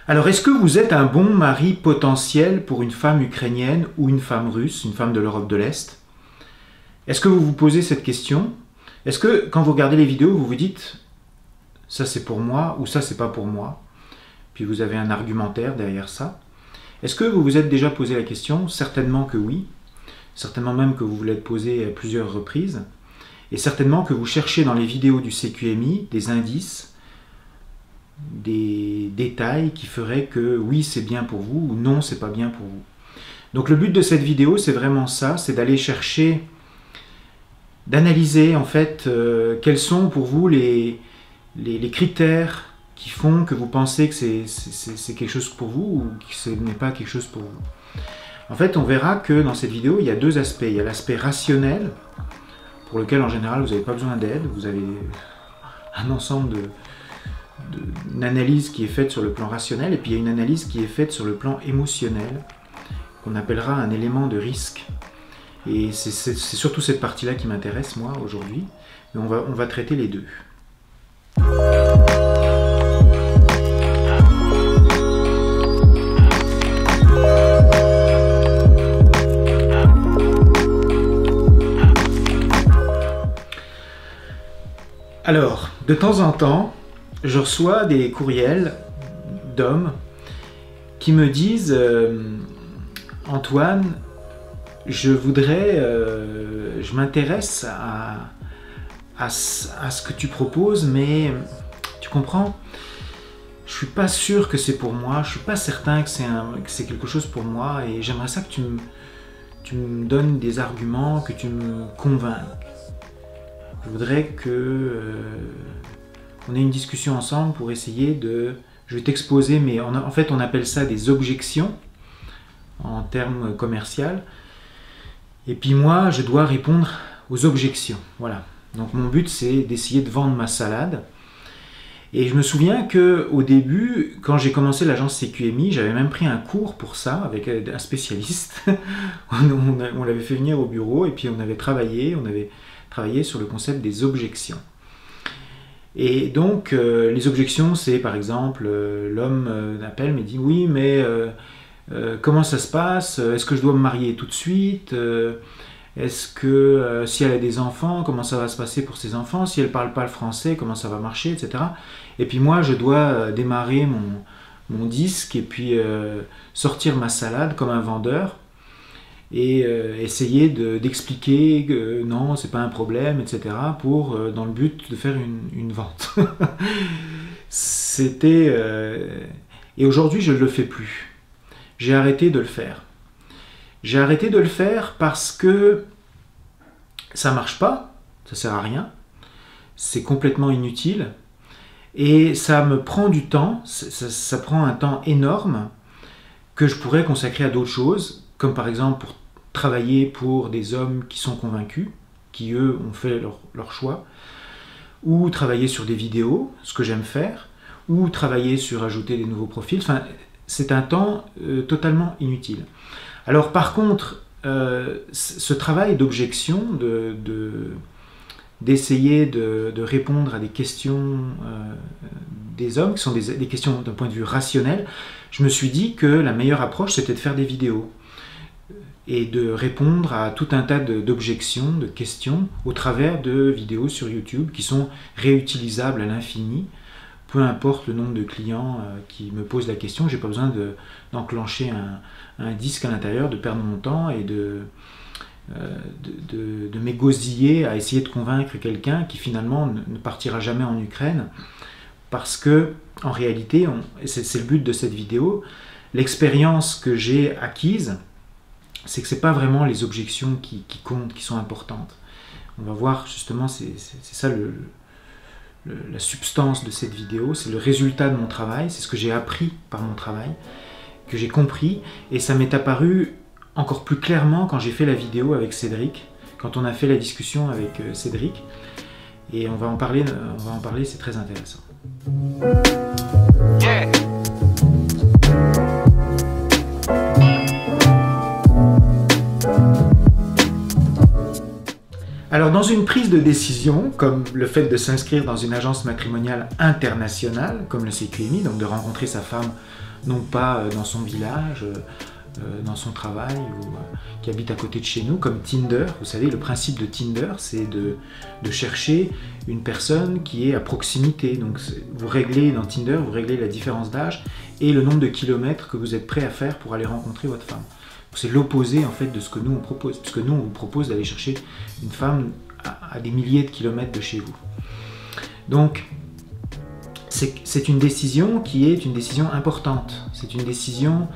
Alors, est-ce que vous êtes un bon mari potentiel pour une femme ukrainienne ou une femme russe, une femme de l'Europe de l'Est? Est-ce que vous vous posez cette question? Est-ce que quand vous regardez les vidéos, vous vous dites « ça c'est pour moi » ou « ça c'est pas pour moi » puis vous avez un argumentaire derrière ça? Est-ce que vous vous êtes déjà posé la question? Certainement que oui. Certainement même que vous vous l'êtes posé à plusieurs reprises. Et certainement que vous cherchez dans les vidéos du CQMI des indices, des détails qui feraient que oui c'est bien pour vous ou non c'est pas bien pour vous. Donc le but de cette vidéo c'est vraiment ça, c'est d'aller chercher, d'analyser en fait quels sont pour vous les critères qui font que vous pensez que c'est quelque chose pour vous ou que ce n'est pas quelque chose pour vous. En fait on verra que dans cette vidéo il y a deux aspects. Il y a l'aspect rationnel pour lequel en général vous n'avez pas besoin d'aide, vous avez un ensemble d'une analyse qui est faite sur le plan rationnel, et puis il y a une analyse qui est faite sur le plan émotionnel, qu'on appellera un élément de risque. Et c'est surtout cette partie-là qui m'intéresse, moi, aujourd'hui. Mais on va traiter les deux. Alors, de temps en temps, je reçois des courriels d'hommes qui me disent Antoine, je m'intéresse à ce que tu proposes, mais tu comprends, je suis pas sûr que c'est pour moi, je suis pas certain que c'est quelque chose pour moi, et j'aimerais ça que tu me donnes des arguments, que tu me convainques. Je voudrais que on ait une discussion ensemble pour essayer de... Je vais t'exposer, mais en fait on appelle ça des objections en termes commerciaux. Et puis moi, je dois répondre aux objections. Voilà. Donc mon but, c'est d'essayer de vendre ma salade. Et je me souviens qu'au début, quand j'ai commencé l'agence CQMI, j'avais même pris un cours pour ça avec un spécialiste. On l'avait fait venir au bureau et puis on avait travaillé sur le concept des objections. Et donc, les objections, c'est par exemple, l'homme appelle, me dit « Oui, mais comment ça se passe? Est-ce que je dois me marier tout de suite? Est-ce que si elle a des enfants, comment ça va se passer pour ses enfants? Si elle ne parle pas le français, comment ça va marcher, etc. » Et puis moi, je dois démarrer mon disque et puis sortir ma salade comme un vendeur et essayer d'expliquer que non, c'est pas un problème, etc. pour dans le but de faire une vente. C'était... Et aujourd'hui, je ne le fais plus. J'ai arrêté de le faire. J'ai arrêté de le faire parce que ça marche pas, ça sert à rien, c'est complètement inutile et ça me prend du temps, ça prend un temps énorme que je pourrais consacrer à d'autres choses, comme par exemple pour travailler pour des hommes qui sont convaincus, qui eux ont fait leur choix, ou travailler sur des vidéos, ce que j'aime faire, ou travailler sur ajouter des nouveaux profils. Enfin, c'est un temps totalement inutile. Alors par contre, ce travail d'objection, d'essayer de répondre à des questions des hommes, qui sont des questions d'un point de vue rationnel, je me suis dit que la meilleure approche, c'était de faire des vidéos et de répondre à tout un tas d'objections, de questions, au travers de vidéos sur YouTube qui sont réutilisables à l'infini. Peu importe le nombre de clients qui me posent la question, j'ai pas besoin d'enclencher un disque à l'intérieur, de perdre mon temps et de m'égosiller à essayer de convaincre quelqu'un qui finalement ne partira jamais en Ukraine, parce que en réalité, c'est le but de cette vidéo, l'expérience que j'ai acquise, c'est que c'est pas vraiment les objections qui comptent, qui sont importantes. On va voir justement, c'est ça la substance de cette vidéo, c'est le résultat de mon travail, c'est ce que j'ai appris par mon travail, que j'ai compris, et ça m'est apparu encore plus clairement quand j'ai fait la vidéo avec Cédric, quand on a fait la discussion avec Cédric, et on va en parler, c'est très intéressant. Yeah. Alors dans une prise de décision, comme le fait de s'inscrire dans une agence matrimoniale internationale, comme le CQMI, donc de rencontrer sa femme non pas dans son village, dans son travail, ou qui habite à côté de chez nous, comme Tinder. Vous savez, le principe de Tinder, c'est de chercher une personne qui est à proximité. Donc vous réglez dans Tinder, vous réglez la différence d'âge et le nombre de kilomètres que vous êtes prêt à faire pour aller rencontrer votre femme. C'est l'opposé en fait de ce que nous on propose, puisque nous on vous propose d'aller chercher une femme à des milliers de kilomètres de chez vous. Donc c'est une décision qui est une décision importante. C'est une décision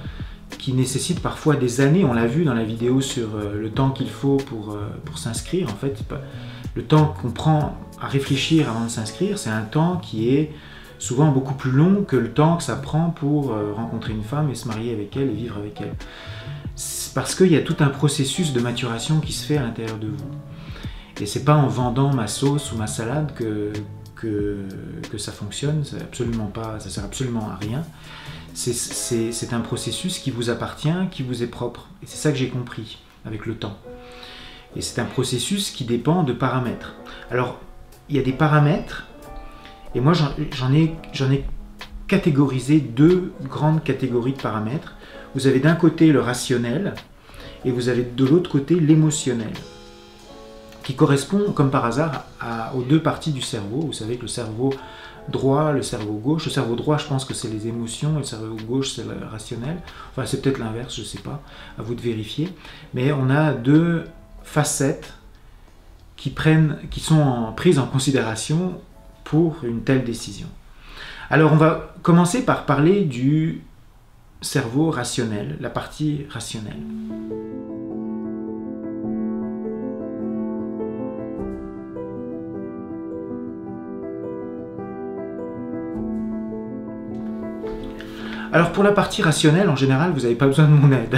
qui nécessite parfois des années. On l'a vu dans la vidéo sur le temps qu'il faut pour s'inscrire. En fait, le temps qu'on prend à réfléchir avant de s'inscrire, c'est un temps qui est souvent beaucoup plus long que le temps que ça prend pour rencontrer une femme et se marier avec elle et vivre avec elle. C'est parce qu'il y a tout un processus de maturation qui se fait à l'intérieur de vous. Et c'est pas en vendant ma sauce ou ma salade que ça fonctionne, absolument pas, ça sert absolument à rien. C'est un processus qui vous appartient, qui vous est propre. Et c'est ça que j'ai compris avec le temps. Et c'est un processus qui dépend de paramètres. Alors, il y a des paramètres, et moi j'en ai catégorisé deux grandes catégories de paramètres. Vous avez d'un côté le rationnel, et vous avez de l'autre côté l'émotionnel, qui correspond, comme par hasard, aux deux parties du cerveau. Vous savez que le cerveau droit, le cerveau gauche. Le cerveau droit, je pense que c'est les émotions, et le cerveau gauche, c'est le rationnel. Enfin, c'est peut-être l'inverse, je ne sais pas, à vous de vérifier. Mais on a deux facettes qui sont prises en considération pour une telle décision. Alors, on va commencer par parler du cerveau rationnel, la partie rationnelle. Alors pour la partie rationnelle, en général, vous n'avez pas besoin de mon aide.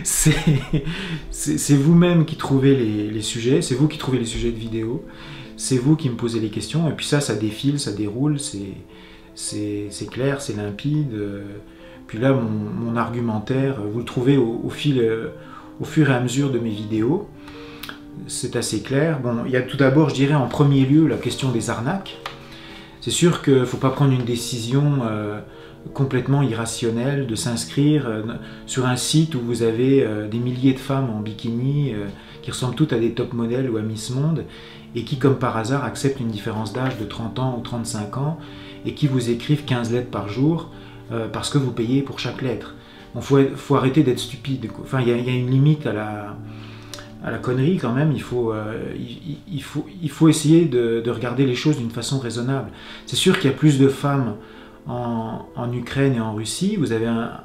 C'est vous-même qui trouvez les sujets, c'est vous qui trouvez les sujets de vidéo, c'est vous qui me posez les questions, et puis ça défile, ça déroule, c'est clair, c'est limpide. Puis là, mon argumentaire, vous le trouvez au fur et à mesure de mes vidéos. C'est assez clair. Bon, il y a tout d'abord, je dirais, en premier lieu, la question des arnaques. C'est sûr qu'il ne faut pas prendre une décision complètement irrationnelle de s'inscrire sur un site où vous avez des milliers de femmes en bikini qui ressemblent toutes à des top modèles ou à Miss Monde et qui, comme par hasard, acceptent une différence d'âge de 30 ans ou 35 ans et qui vous écrivent 15 lettres par jour parce que vous payez pour chaque lettre. Bon, faut arrêter d'être stupide. Enfin, il y a une limite à la connerie quand même. Il faut essayer de regarder les choses d'une façon raisonnable. C'est sûr qu'il y a plus de femmes en Ukraine et en Russie. Vous avez un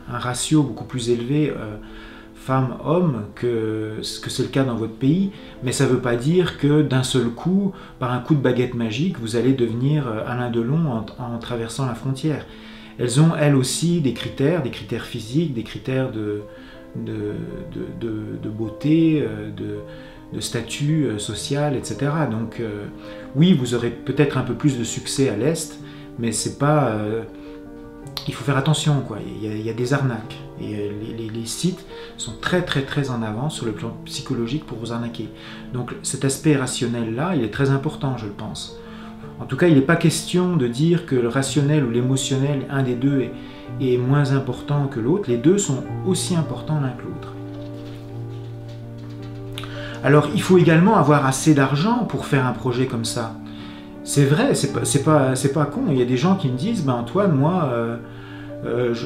ratio beaucoup plus élevé femmes-hommes que c'est le cas dans votre pays, mais ça ne veut pas dire que d'un seul coup, par un coup de baguette magique, vous allez devenir Alain Delon en traversant la frontière. Elles ont, elles aussi, des critères physiques, des critères de beauté, de statut social, etc. Donc oui, vous aurez peut-être un peu plus de succès à l'Est, mais c'est pas... il faut faire attention, quoi. Il y a des arnaques. Et les sites sont très en avant sur le plan psychologique pour vous arnaquer. Donc cet aspect rationnel-là, il est très important, je le pense. En tout cas, il n'est pas question de dire que le rationnel ou l'émotionnel, un des deux, est moins important que l'autre. Les deux sont aussi importants l'un que l'autre. Alors, il faut également avoir assez d'argent pour faire un projet comme ça. C'est vrai, c'est pas con. Il y a des gens qui me disent, ben Antoine, moi,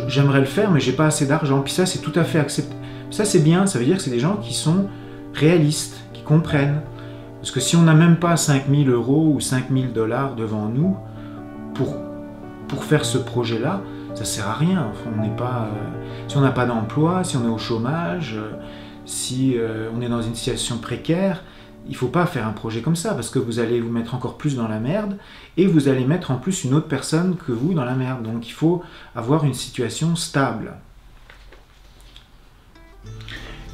j'aimerais le faire, mais j'ai pas assez d'argent. Puis ça, c'est tout à fait accepté. Ça, c'est bien. Ça veut dire que c'est des gens qui sont réalistes, qui comprennent. Parce que si on n'a même pas 5 000 € ou 5 000 $ devant nous pour faire ce projet-là, ça sert à rien. Enfin, on n'est pas, si on n'a pas d'emploi, si on est au chômage, si on est dans une situation précaire, il ne faut pas faire un projet comme ça, parce que vous allez vous mettre encore plus dans la merde, et vous allez mettre en plus une autre personne que vous dans la merde. Donc il faut avoir une situation stable.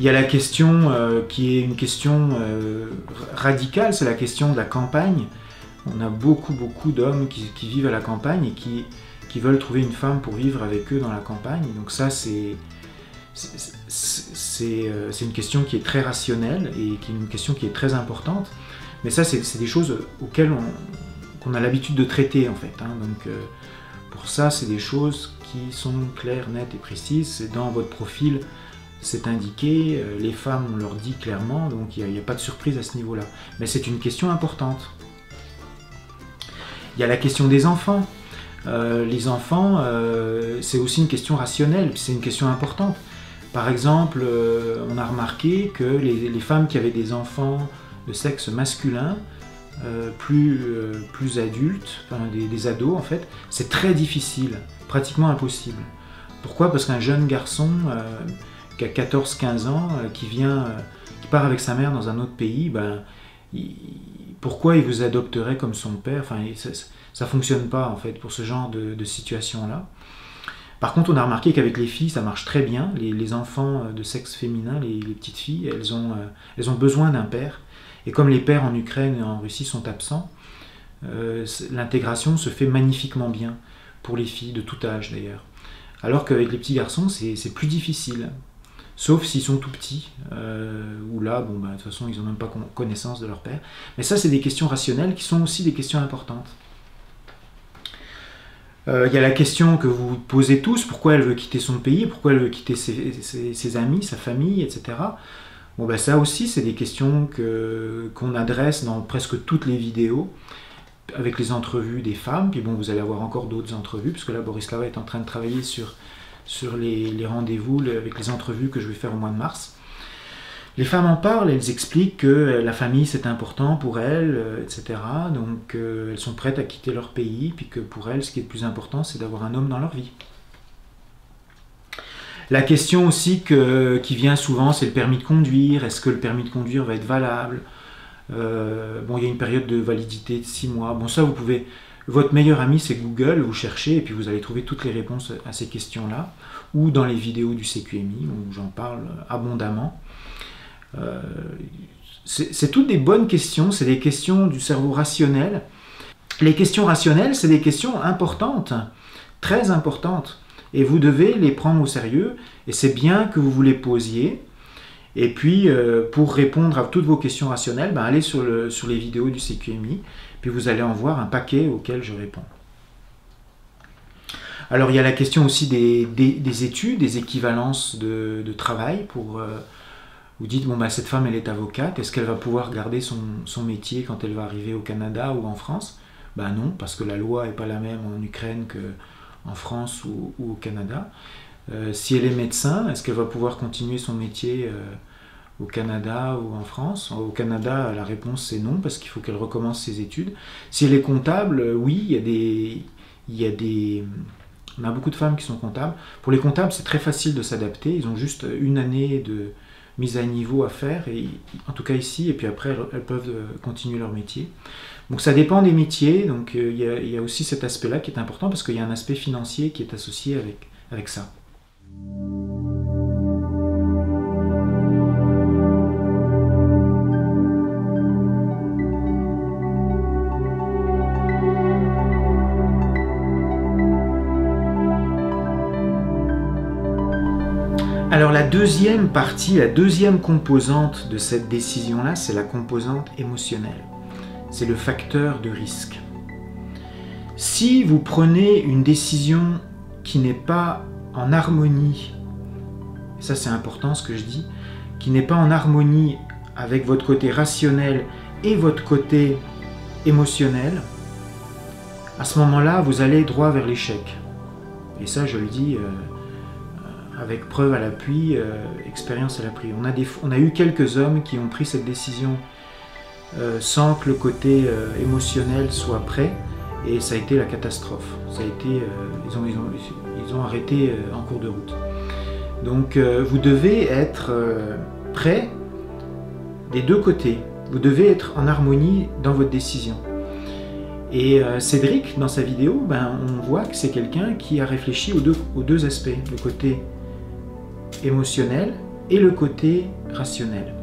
Il y a la question qui est une question radicale, c'est la question de la campagne. On a beaucoup d'hommes qui vivent à la campagne et qui veulent trouver une femme pour vivre avec eux dans la campagne. Donc ça, c'est c'est une question qui est très rationnelle et qui est une question qui est très importante. Mais ça, c'est des choses auxquelles qu'on a l'habitude de traiter, en fait. Donc, pour ça, c'est des choses qui sont claires, nettes et précises. Dans votre profil, c'est indiqué. Les femmes, on leur dit clairement, donc il n'y a pas de surprise à ce niveau-là. Mais c'est une question importante. Il y a la question des enfants. Les enfants, c'est aussi une question rationnelle, c'est une question importante. Par exemple, on a remarqué que les femmes qui avaient des enfants de sexe masculin, plus adultes, enfin des ados en fait, c'est très difficile, pratiquement impossible. Pourquoi? Parce qu'un jeune garçon qui a 14-15 ans, qui part avec sa mère dans un autre pays, pourquoi il vous adopterait comme son père? Enfin, ça ne fonctionne pas en fait pour ce genre de situation-là. Par contre, on a remarqué qu'avec les filles, ça marche très bien. Les enfants de sexe féminin, les petites filles, elles ont besoin d'un père. Et comme les pères en Ukraine et en Russie sont absents, l'intégration se fait magnifiquement bien pour les filles de tout âge d'ailleurs. Alors qu'avec les petits garçons, c'est plus difficile. Sauf s'ils sont tout petits, où là, de toute façon, ils n'ont même pas connaissance de leur père. Mais ça, c'est des questions rationnelles qui sont aussi des questions importantes. Il y a la question que vous posez tous, pourquoi elle veut quitter son pays, pourquoi elle veut quitter ses amis, sa famille, etc. Ça aussi, c'est des questions qu'on adresse dans presque toutes les vidéos, avec les entrevues des femmes. Puis vous allez avoir encore d'autres entrevues, puisque là, Borislava est en train de travailler sur les rendez-vous, avec les entrevues que je vais faire au mois de mars. Les femmes en parlent, elles expliquent que la famille c'est important pour elles, etc. Donc elles sont prêtes à quitter leur pays, puis que pour elles, ce qui est le plus important, c'est d'avoir un homme dans leur vie. La question aussi qui vient souvent, c'est le permis de conduire. Est-ce que le permis de conduire va être valable? Il y a une période de validité de 6 mois. Ça, vous pouvez... Votre meilleur ami, c'est Google, vous cherchez et puis vous allez trouver toutes les réponses à ces questions-là, ou dans les vidéos du CQMI, où j'en parle abondamment. C'est toutes des bonnes questions, c'est des questions du cerveau rationnel. Les questions rationnelles, c'est des questions importantes, très importantes, et vous devez les prendre au sérieux, et c'est bien que vous les posiez. Et puis, pour répondre à toutes vos questions rationnelles, allez sur les vidéos du CQMI, puis vous allez en voir un paquet auquel je réponds. Alors, il y a la question aussi des études, des équivalences de travail. Vous dites, cette femme, elle est avocate, est-ce qu'elle va pouvoir garder son métier quand elle va arriver au Canada ou en France? Non, parce que la loi n'est pas la même en Ukraine qu'en France ou au Canada. Si elle est médecin, est-ce qu'elle va pouvoir continuer son métier au Canada ou en France? Au Canada, la réponse c'est non, parce qu'il faut qu'elle recommence ses études. Si elle est comptable, oui, on a beaucoup de femmes qui sont comptables. Pour les comptables, c'est très facile de s'adapter. Ils ont juste une année de mise à niveau à faire, et, en tout cas ici, et puis après, elles peuvent continuer leur métier. Donc ça dépend des métiers. Donc il y a aussi cet aspect-là qui est important, parce qu'il y a un aspect financier qui est associé avec ça. Alors la deuxième partie, la deuxième composante de cette décision-là, c'est la composante émotionnelle. C'est le facteur de risque. Si vous prenez une décision qui n'est pas en harmonie, et ça c'est important ce que je dis, qui n'est pas en harmonie avec votre côté rationnel et votre côté émotionnel, à ce moment-là, vous allez droit vers l'échec. Et ça, je le dis avec preuve à l'appui, expérience à l'appui. On a eu quelques hommes qui ont pris cette décision sans que le côté émotionnel soit prêt, et ça a été la catastrophe. Ça a été, ils ont arrêté en cours de route. Donc vous devez être prêt des deux côtés. Vous devez être en harmonie dans votre décision. Et Cédric, dans sa vidéo, on voit que c'est quelqu'un qui a réfléchi aux deux aspects, le côté émotionnel et le côté rationnel.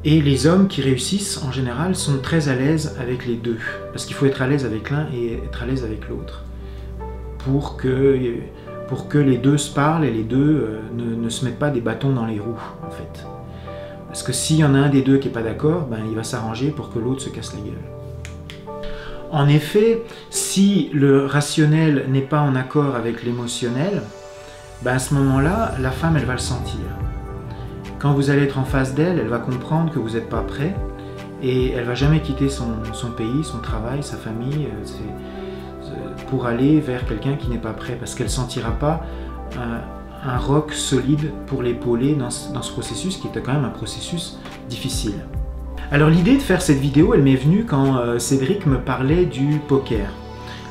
Et les hommes qui réussissent, en général, sont très à l'aise avec les deux. Parce qu'il faut être à l'aise avec l'un et être à l'aise avec l'autre. Pour pour que les deux se parlent et les deux ne se mettent pas des bâtons dans les roues, en fait. Parce que s'il y en a un des deux qui n'est pas d'accord, ben, il va s'arranger pour que l'autre se casse la gueule. En effet, si le rationnel n'est pas en accord avec l'émotionnel, ben à ce moment-là, la femme, elle va le sentir. Quand vous allez être en face d'elle, elle va comprendre que vous n'êtes pas prêt et elle ne va jamais quitter son pays, son travail, sa famille, pour aller vers quelqu'un qui n'est pas prêt, parce qu'elle ne sentira pas un roc solide pour l'épauler dans ce processus qui était quand même un processus difficile. Alors l'idée de faire cette vidéo, elle m'est venue quand Cédric me parlait du poker.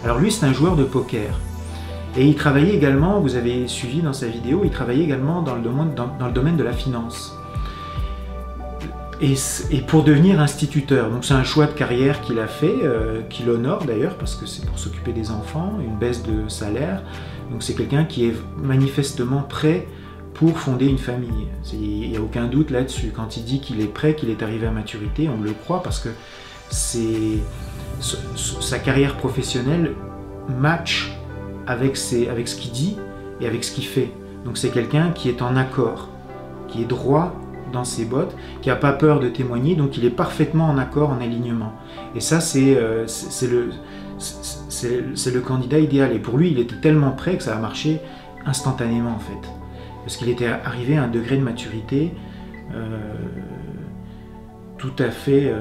Alors lui, c'est un joueur de poker. Et il travaillait également, vous avez suivi dans sa vidéo, il travaillait également dans le domaine de la finance. Et pour devenir instituteur. Donc c'est un choix de carrière qu'il a fait, qui l'honore d'ailleurs, parce que c'est pour s'occuper des enfants, une baisse de salaire. Donc c'est quelqu'un qui est manifestement prêt pour fonder une famille. Il n'y a aucun doute là-dessus. Quand il dit qu'il est prêt, qu'il est arrivé à maturité, on le croit parce que sa carrière professionnelle match avec ce qu'il dit et avec ce qu'il fait. Donc c'est quelqu'un qui est en accord, qui est droit dans ses bottes, qui n'a pas peur de témoigner, donc il est parfaitement en accord, en alignement. Et ça, c'est le candidat idéal. Et pour lui, il était tellement prêt que ça a marché instantanément, en fait. Parce qu'il était arrivé à un degré de maturité tout à fait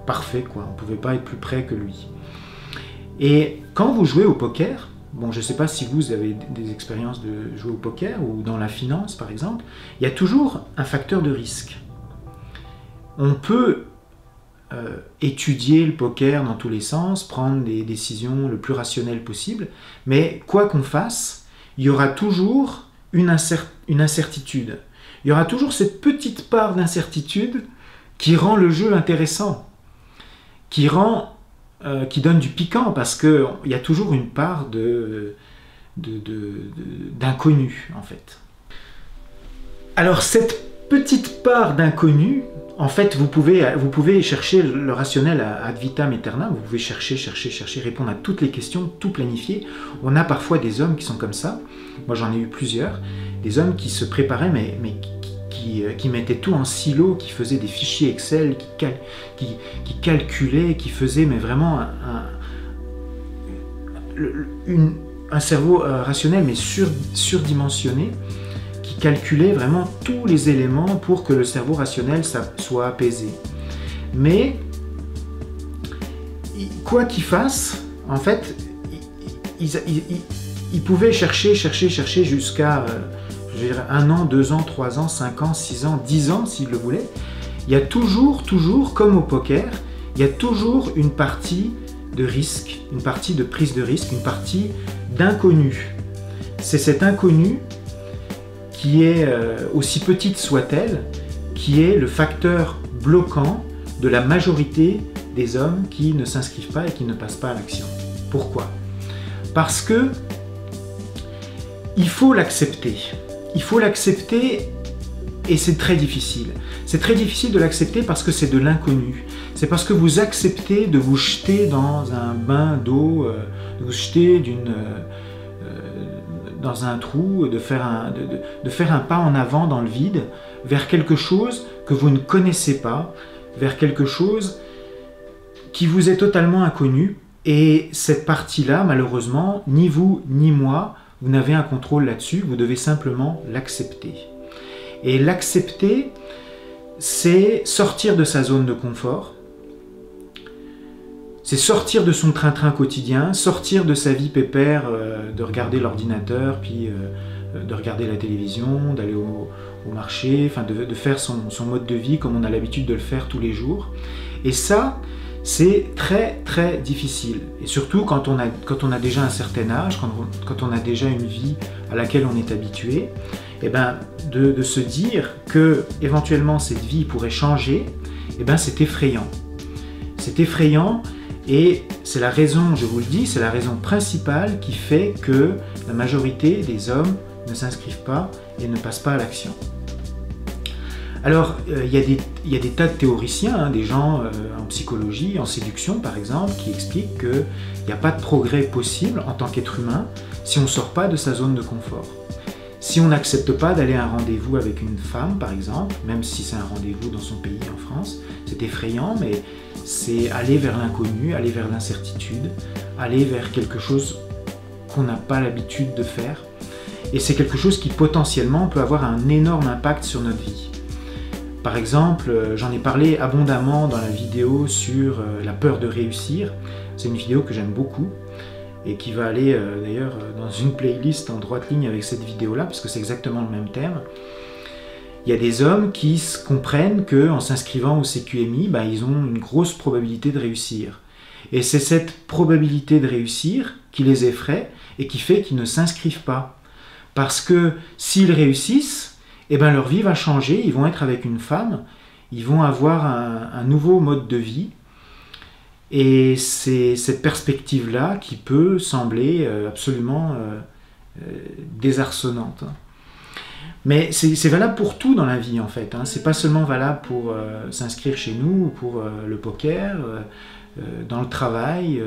parfait, quoi. On ne pouvait pas être plus près que lui. Et quand vous jouez au poker, bon, je ne sais pas si vous avez des expériences de jouer au poker ou dans la finance, par exemple, il y a toujours un facteur de risque. On peut étudier le poker dans tous les sens, prendre des décisions le plus rationnelles possible, mais quoi qu'on fasse, il y aura toujours une incertitude. Il y aura toujours cette petite part d'incertitude qui rend le jeu intéressant, qui donne du piquant, parce qu'il y a toujours une part d'inconnu, en fait. Alors cette petite part d'inconnu, en fait, vous pouvez chercher le rationnel ad vitam aeternam, vous pouvez chercher, répondre à toutes les questions, tout planifier. On a parfois des hommes qui sont comme ça, moi j'en ai eu plusieurs, des hommes qui se préparaient, mais qui mettaient tout en silo, qui faisaient des fichiers Excel, qui calculaient, qui faisaient mais vraiment un cerveau rationnel mais surdimensionné, qui calculait vraiment tous les éléments pour que le cerveau rationnel soit apaisé. Mais quoi qu'ils fassent, en fait, ils pouvaient chercher jusqu'à 1 an, 2 ans, 3 ans, 5 ans, 6 ans, 10 ans s'ils le voulaient. Il y a toujours, comme au poker, il y a toujours une partie de risque, une partie de prise de risque, une partie d'inconnu. C'est cet inconnu qui est, aussi petite soit-elle, qui est le facteur bloquant de la majorité des hommes qui ne s'inscrivent pas et qui ne passent pas à l'action. Pourquoi? Parce que il faut l'accepter. Il faut l'accepter et c'est très difficile. C'est très difficile de l'accepter parce que c'est de l'inconnu. C'est parce que vous acceptez de vous jeter dans un bain d'eau, de vous jeter dans un trou, de faire un pas en avant dans le vide vers quelque chose que vous ne connaissez pas, vers quelque chose qui vous est totalement inconnu. Et cette partie-là, malheureusement, ni vous ni moi, vous n'avez un contrôle là-dessus, vous devez simplement l'accepter. Et l'accepter, c'est sortir de sa zone de confort, c'est sortir de son train-train quotidien, sortir de sa vie pépère, de regarder l'ordinateur, puis de regarder la télévision, d'aller au marché, enfin de faire son mode de vie comme on a l'habitude de le faire tous les jours. Et ça, c'est très très difficile, et surtout quand on a déjà un certain âge, quand on a déjà une vie à laquelle on est habitué, et ben de se dire que éventuellement cette vie pourrait changer, et ben c'est effrayant. C'est effrayant et c'est la raison, je vous le dis, c'est la raison principale qui fait que la majorité des hommes ne s'inscrivent pas et ne passent pas à l'action. Alors, il y a des tas de théoriciens, hein, des gens en psychologie, en séduction par exemple, qui expliquent qu'il n'y a pas de progrès possible en tant qu'être humain si on ne sort pas de sa zone de confort. Si on n'accepte pas d'aller à un rendez-vous avec une femme, par exemple, même si c'est un rendez-vous dans son pays, en France, c'est effrayant, mais c'est aller vers l'inconnu, aller vers l'incertitude, aller vers quelque chose qu'on n'a pas l'habitude de faire. Et c'est quelque chose qui potentiellement peut avoir un énorme impact sur notre vie. Par exemple, j'en ai parlé abondamment dans la vidéo sur la peur de réussir. C'est une vidéo que j'aime beaucoup et qui va aller d'ailleurs dans une playlist en droite ligne avec cette vidéo-là, parce que c'est exactement le même thème. Il y a des hommes qui comprennent qu'en s'inscrivant au CQMI, ils ont une grosse probabilité de réussir. Et c'est cette probabilité de réussir qui les effraie et qui fait qu'ils ne s'inscrivent pas. Parce que s'ils réussissent, leur vie va changer, ils vont être avec une femme, ils vont avoir un nouveau mode de vie. Et c'est cette perspective-là qui peut sembler absolument désarçonnante. Mais c'est valable pour tout dans la vie en fait. C'est pas seulement valable pour s'inscrire chez nous, ou pour le poker, dans le travail.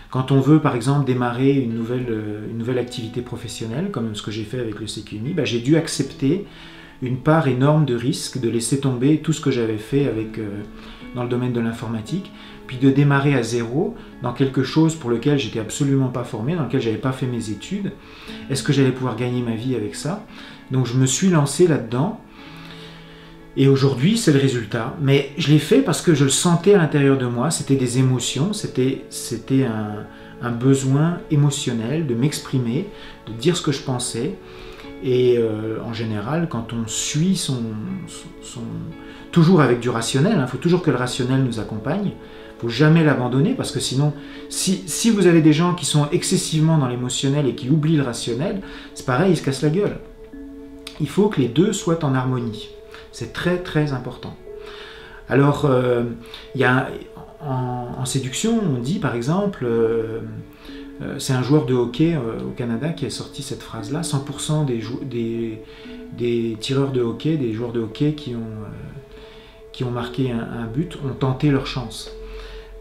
Quand on veut par exemple démarrer une nouvelle activité professionnelle, comme ce que j'ai fait avec le CQMI, j'ai dû accepter une part énorme de risque, de laisser tomber tout ce que j'avais fait dans le domaine de l'informatique, puis de démarrer à zéro dans quelque chose pour lequel j'étais absolument pas formé, dans lequel j'avais pas fait mes études. Est-ce que j'allais pouvoir gagner ma vie avec ça? Donc je me suis lancé là-dedans, et aujourd'hui c'est le résultat. Mais je l'ai fait parce que je le sentais à l'intérieur de moi, c'était des émotions, c'était un besoin émotionnel de m'exprimer, de dire ce que je pensais. Et en général, quand on suit toujours avec du rationnel, faut toujours que le rationnel nous accompagne, il ne faut jamais l'abandonner, parce que sinon, si vous avez des gens qui sont excessivement dans l'émotionnel et qui oublient le rationnel, c'est pareil, ils se cassent la gueule. Il faut que les deux soient en harmonie. C'est très très important. Alors, en séduction, on dit par exemple... c'est un joueur de hockey au Canada qui a sorti cette phrase-là. 100% des tireurs de hockey, des joueurs de hockey qui ont marqué un but, ont tenté leur chance.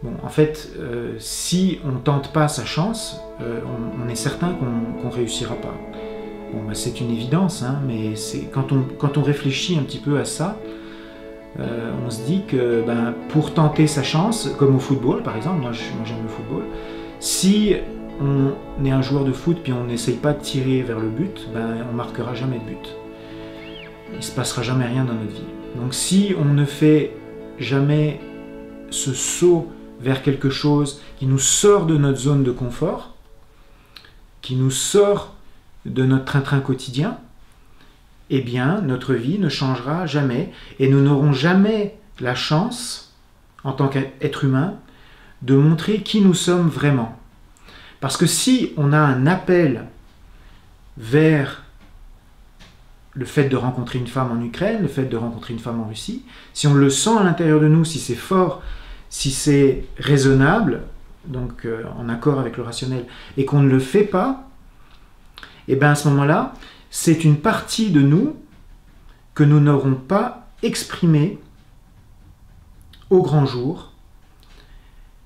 Bon, en fait, si on ne tente pas sa chance, on est certain qu'on ne réussira pas. Bon, c'est une évidence, mais quand on réfléchit un petit peu à ça, on se dit que pour tenter sa chance, comme au football par exemple, moi j'aime le football, si on est un joueur de foot puis on n'essaye pas de tirer vers le but, on marquera jamais de but. Il ne se passera jamais rien dans notre vie. Donc si on ne fait jamais ce saut vers quelque chose qui nous sort de notre zone de confort, qui nous sort de notre train-train quotidien, eh bien notre vie ne changera jamais et nous n'aurons jamais la chance, en tant qu'être humain, de montrer qui nous sommes vraiment. Parce que si on a un appel vers le fait de rencontrer une femme en Ukraine, le fait de rencontrer une femme en Russie, si on le sent à l'intérieur de nous, si c'est fort, si c'est raisonnable, donc en accord avec le rationnel, et qu'on ne le fait pas, et bien à ce moment-là, c'est une partie de nous que nous n'aurons pas exprimée au grand jour,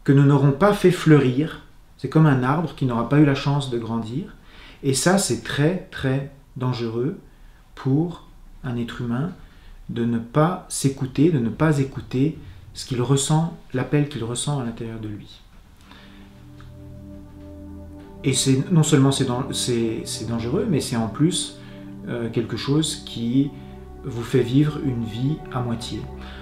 que nous n'aurons pas fait fleurir. C'est comme un arbre qui n'aura pas eu la chance de grandir. Et ça, c'est très, très dangereux pour un être humain de ne pas s'écouter, de ne pas écouter ce qu'il ressent, l'appel qu'il ressent à l'intérieur de lui. Et non seulement c'est dangereux, mais c'est en plus quelque chose qui vous fait vivre une vie à moitié.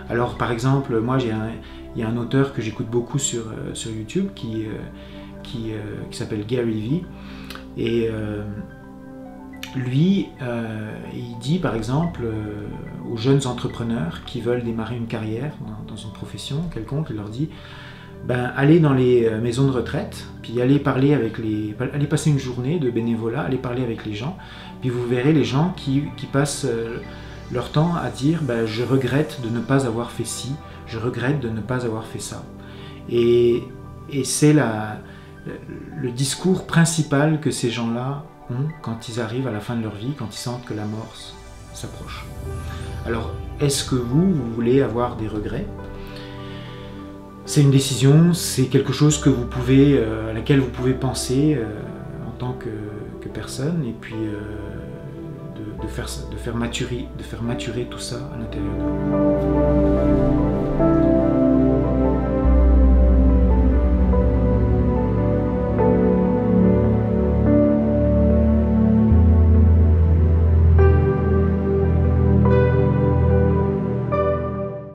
Alors par exemple, moi il y a un auteur que j'écoute beaucoup sur YouTube qui s'appelle Gary Vee, et lui, il dit par exemple aux jeunes entrepreneurs qui veulent démarrer une carrière dans une profession quelconque, il leur dit allez dans les maisons de retraite, puis allez passer une journée de bénévolat, allez parler avec les gens, puis vous verrez les gens qui passent leur temps à dire je regrette de ne pas avoir fait ci, je regrette de ne pas avoir fait ça. Et c'est le discours principal que ces gens-là ont quand ils arrivent à la fin de leur vie, quand ils sentent que la mort s'approche. Alors, est-ce que vous voulez avoir des regrets? C'est une décision, c'est quelque chose que vous pouvez, à laquelle vous pouvez penser en tant que personne, et puis de faire maturer tout ça à l'intérieur de vous.